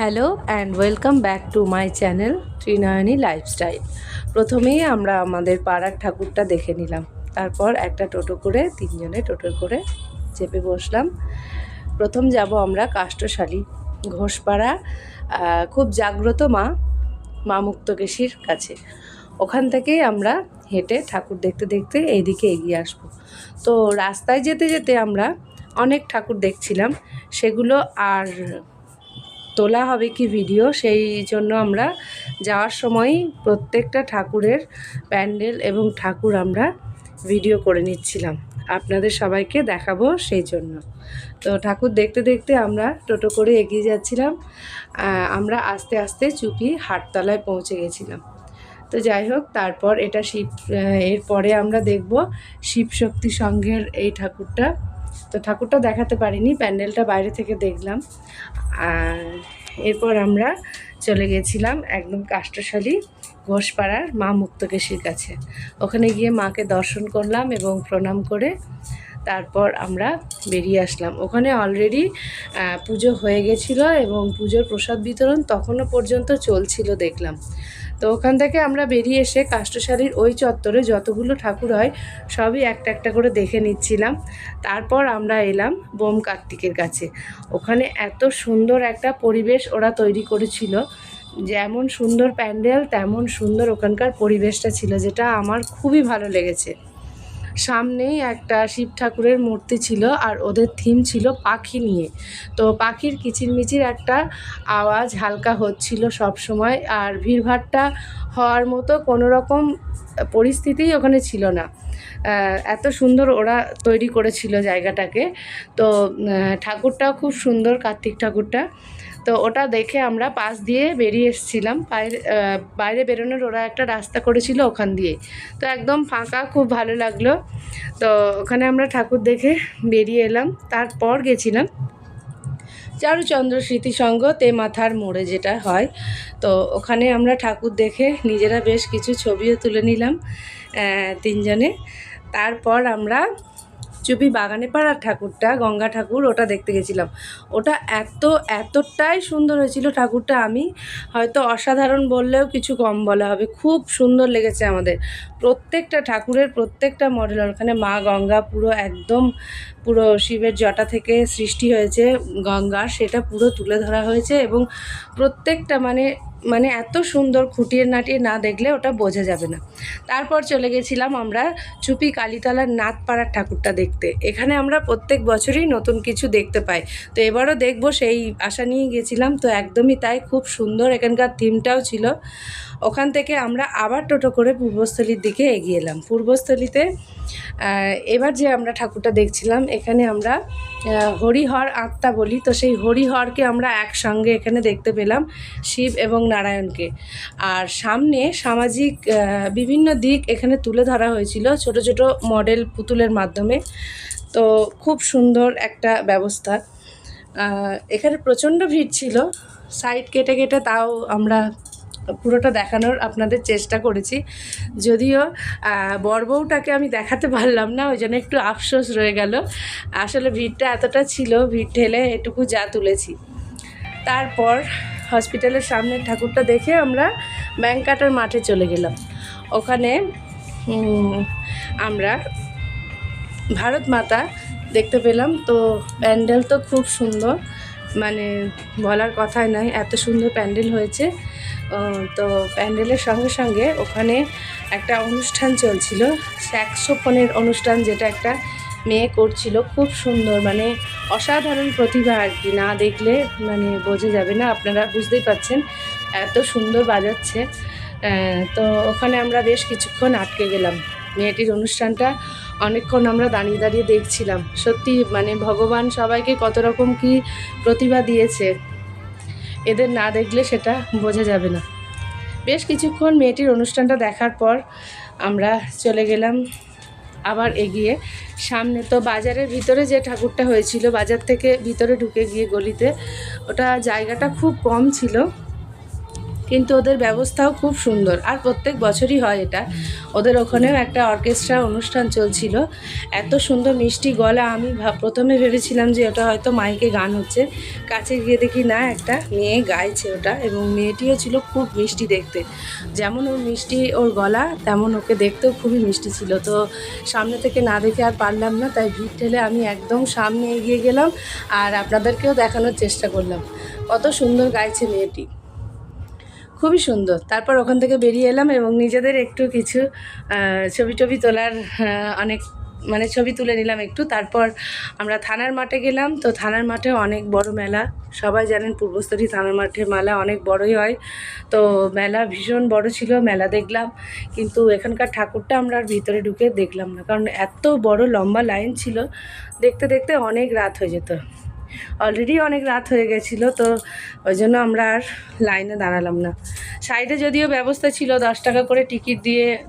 Hello and welcome back to my channel Trinayani lifestyle. প্রথমেই আমরা আমাদের পাড়ার ঠাকুরটা দেখে নিলাম, তারপর একটা টোটো করে তিনজনে টোটো করে চেপে বসলাম। প্রথম যাব আমরা কাষ্ঠশালী ঘোষপাড়া, খুব জাগ্রত মা মুক্তকেশীর কাছে। ওখান থেকেই আমরা হেঁটে ঠাকুর দেখতে দেখতে এইদিকে এগিয়ে আসব। তো রাস্তায় যেতে যেতে আমরা অনেক ঠাকুর দেখছিলাম, সেগুলো আর তোলা হবে কি ভিডিও, সেই জন্য আমরা যাওয়ার সময় প্রত্যেকটা ঠাকুরের প্যান্ডেল এবং ঠাকুর আমরা ভিডিও করে নিচ্ছিলাম, আপনাদের সবাইকে দেখাবো সেই জন্য। তো ঠাকুর দেখতে দেখতে আমরা টোটো করে এগিয়ে যাচ্ছিলাম। আমরা আস্তে আস্তে চুপি হাটতলায় পৌঁছে গেছিলাম। তো যাই হোক, তারপর এটা এরপরে আমরা দেখব শিবশক্তি সংঘের এই ঠাকুরটা। তো ঠাকুরটা দেখাতে পারিনি, প্যান্ডেলটা বাইরে থেকে দেখলাম। আর এরপর আমরা চলে গেছিলাম একদম কাষ্ঠশালী ঘোষপাড়ার মা মুক্তকেশীর কাছে। ওখানে গিয়ে মাকে দর্শন করলাম এবং প্রণাম করে তারপর আমরা বেরিয়ে আসলাম। ওখানে অলরেডি পুজো হয়ে গেছিলো এবং পুজোর প্রসাদ বিতরণ তখনও পর্যন্ত চলছিল দেখলাম। তো ওখান থেকে আমরা বেরিয়ে এসে কাষ্ঠশালীর ওই চত্বরে যতগুলো ঠাকুর হয় সবই একটা একটা করে দেখে নিচ্ছিলাম। তারপর আমরা এলাম বোম কার্তিকের কাছে। ওখানে এত সুন্দর একটা পরিবেশ ওরা তৈরি করেছিল, যেমন সুন্দর প্যান্ডেল তেমন সুন্দর ওখানকার পরিবেশটা ছিল, যেটা আমার খুবই ভালো লেগেছে। সামনেই একটা শিব ঠাকুরের মূর্তি ছিল আর ওদের থিম ছিল পাখি নিয়ে। তো পাখির কিচিরমিচির একটা আওয়াজ হালকা হচ্ছিল সব সময়, আর ভিড়ভাট্টা হওয়ার মতো কোনো রকম পরিস্থিতিই ওখানে ছিল না। এত সুন্দর ওরা তৈরি করেছিল জায়গাটাকে। তো ঠাকুরটাও খুব সুন্দর, কার্তিক ঠাকুরটা। তো ওটা দেখে আমরা পাশ দিয়ে বেরিয়ে এসেছিলাম। বাইরে বেরোনোর ওরা একটা রাস্তা করেছিল ওখান দিয়ে, তো একদম ফাঁকা, খুব ভালো লাগলো। তো ওখানে আমরা ঠাকুর দেখে বেরিয়ে এলাম। তারপর গেছিলাম চারুচন্দ্র স্মৃতি সংঘ তেমাথার মোড়ে যেটা হয়। তো ওখানে আমরা ঠাকুর দেখে নিজেরা বেশ কিছু ছবিও তুলে নিলাম তিনজনে। তারপর আমরা চুপি বাগানে পাড়ার ঠাকুরটা, গঙ্গা ঠাকুর, ওটা দেখতে গেছিলাম। ওটা এতটাই সুন্দর হয়েছিল ঠাকুরটা, আমি হয়তো অসাধারণ বললেও কিছু কম বলা হবে। খুব সুন্দর লেগেছে আমাদের। প্রত্যেকটা ঠাকুরের প্রত্যেকটা মডেল, ওখানে মা গঙ্গা পুরো শিবের জটা থেকে সৃষ্টি হয়েছে গঙ্গার, সেটা পুরো তুলে ধরা হয়েছে এবং প্রত্যেকটা মানে এত সুন্দর, খুঁটিয়ে নাটিয়ে না দেখলে ওটা বোঝা যাবে না। তারপর চলে গেছিলাম আমরা চুপি কালীতলার নাথপাড়ার ঠাকুরটা দেখতে। এখানে আমরা প্রত্যেক বছরই নতুন কিছু দেখতে পাই, তো এবারও দেখব সেই আশা নিয়ে গেছিলাম। তো একদমই তাই, খুব সুন্দর এখানকার থিমটাও ছিল। ওখান থেকে আমরা আবার টোটো করে পূর্বস্থলীর দিকে এগিয়ে এলাম। পূর্বস্থলীতে এবার যে আমরা ঠাকুরটা দেখছিলাম, এখানে আমরা হরিহর আত্মা বলি, তো সেই হরিহরকে আমরা একসঙ্গে এখানে দেখতে পেলাম, শিব এবং নারায়ণকে। আর সামনে সামাজিক বিভিন্ন দিক এখানে তুলে ধরা হয়েছিল ছোট ছোট মডেল পুতুলের মাধ্যমে। তো খুব সুন্দর একটা ব্যবস্থা। এখানে প্রচণ্ড ভিড় ছিল, সাইড কেটে কেটে তাও আমরা পুরোটা দেখানোর আপনাদের চেষ্টা করেছি। যদিও বরবউটাকে আমি দেখাতে পারলাম না, ওই জন্য একটু আফসোস রয়ে গেল। আসলে ভিড়টা এতটা ছিল, ভিড় ঠেলে এটুকু যা তুলেছি। তারপর হসপিটালের সামনের ঠাকুরটা দেখে আমরা ব্যাংক কাটার মাঠে চলে গেলাম। ওখানে আমরা ভারত মাতা দেখতে পেলাম। তো প্যান্ডেল তো খুব সুন্দর, মানে বলার কথাই নয়, এত সুন্দর প্যান্ডেল হয়েছে। তো প্যান্ডেলের সঙ্গে সঙ্গে ওখানে একটা অনুষ্ঠান চলছিল, স্যাক্সোফোনের অনুষ্ঠান, যেটা একটা মেয়ে করছিল। খুব সুন্দর, মানে অসাধারণ প্রতিভা আর কি, না দেখলে মানে বোঝা যাবে না, আপনারা বুঝতেই পারছেন এত সুন্দর বাজাচ্ছে। তো ওখানে আমরা বেশ কিছুক্ষণ আটকে গেলাম। মেয়েটির অনুষ্ঠানটা অনেকক্ষণ আমরা দাঁড়িয়ে দাঁড়িয়ে দেখছিলাম। সত্যি মানে ভগবান সবাইকে কত রকম কি প্রতিভা দিয়েছে, এদের না দেখলে সেটা বোঝা যাবে না। বেশ কিছুক্ষণ মেয়েটির অনুষ্ঠানটা দেখার পর আমরা চলে গেলাম আবার এগিয়ে সামনে। তো বাজারের ভিতরে যে ঠাকুরটা হয়েছিল, বাজার থেকে ভিতরে ঢুকে গিয়ে গলিতে, ওটা জায়গাটা খুব কম ছিল, কিন্তু ওদের ব্যবস্থাও খুব সুন্দর, আর প্রত্যেক বছরই হয় এটা। ওদের ওখানেও একটা অর্কেস্ট্রা অনুষ্ঠান চলছিল, এত সুন্দর মিষ্টি গলা। আমি প্রথমে ভেবেছিলাম যে ওটা হয়তো মাইকে গান হচ্ছে, কাছে গিয়ে দেখি না, একটা মেয়ে গাইছে ওটা, এবং মেয়েটিও ছিল খুব মিষ্টি দেখতে। যেমন ওর মিষ্টি ওর গলা, তেমন ওকে দেখতেও খুবই মিষ্টি ছিল। তো সামনে থেকে না দেখে আর পারলাম না, তাই ভিড় ঠেলে আমি একদম সামনে এগিয়ে গেলাম আর আপনাদেরকেও দেখানোর চেষ্টা করলাম কত সুন্দর গাইছে মেয়েটি, খুবই সুন্দর। তারপর ওখান থেকে বেরিয়ে এলাম এবং নিজেদের একটু কিছু ছবি টবি তোলার অনেক মানে ছবি তুলে নিলাম একটু। তারপর আমরা থানার মাঠে গেলাম। তো থানার মাঠে অনেক বড় মেলা, সবাই জানেন পূর্বস্থলী থানার মাঠে মেলা অনেক বড়ই হয়। তো মেলা ভীষণ বড় ছিল, মেলা দেখলাম, কিন্তু এখানকার ঠাকুরটা আমরা আর ভিতরে ঢুকে দেখলাম না, কারণ এত বড় লম্বা লাইন ছিল, দেখতে দেখতে অনেক রাত হয়ে যেত। অলরেডি অনেক রাত হয়ে গেছিলো, তো ওই জন্য আমরা আর লাইনে দাঁড়ালাম না। সাইডে যদিও ব্যবস্থা ছিল, 10 টাকা করে টিকিট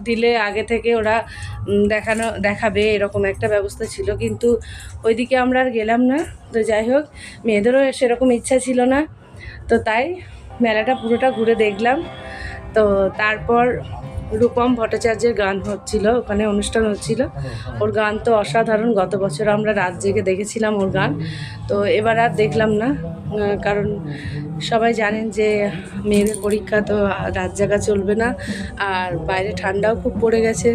দিলে আগে থেকে ওরা দেখাবে, এরকম একটা ব্যবস্থা ছিল, কিন্তু ওইদিকে আমরা আর গেলাম না। তো যাই হোক, মেয়েদেরও সেরকম ইচ্ছা ছিল না, তো তাই মেলাটা পুরোটা ঘুরে দেখলাম। তো তারপর রূপম ভট্টাচার্যের গান হচ্ছিল, ওখানে অনুষ্ঠান হচ্ছিল। ওর গান তো অসাধারণ, গত বছর আমরা রাত জেগে দেখেছিলাম ওর গান। তো এবার আর দেখলাম না, কারণ সবাই জানেন যে মেয়েদের পরীক্ষা, তো রাত জাগা চলবে না, আর বাইরে ঠান্ডাও খুব পড়ে গেছে।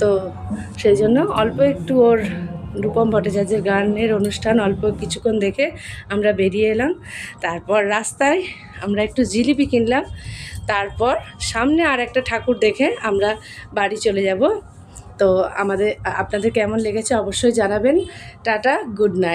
তো সেই জন্য অল্প একটু ওর রূপম ভট্টাচার্যের গানের অনুষ্ঠান অল্প কিছুক্ষণ দেখে আমরা বেরিয়ে এলাম। তারপর রাস্তায় আমরা একটু জিলিপি কিনলাম, তারপর সামনে আর একটা ঠাকুর দেখে আমরা বাড়ি চলে যাব। তো আপনাদের কেমন লেগেছে অবশ্যই জানাবেন। Tata, good night.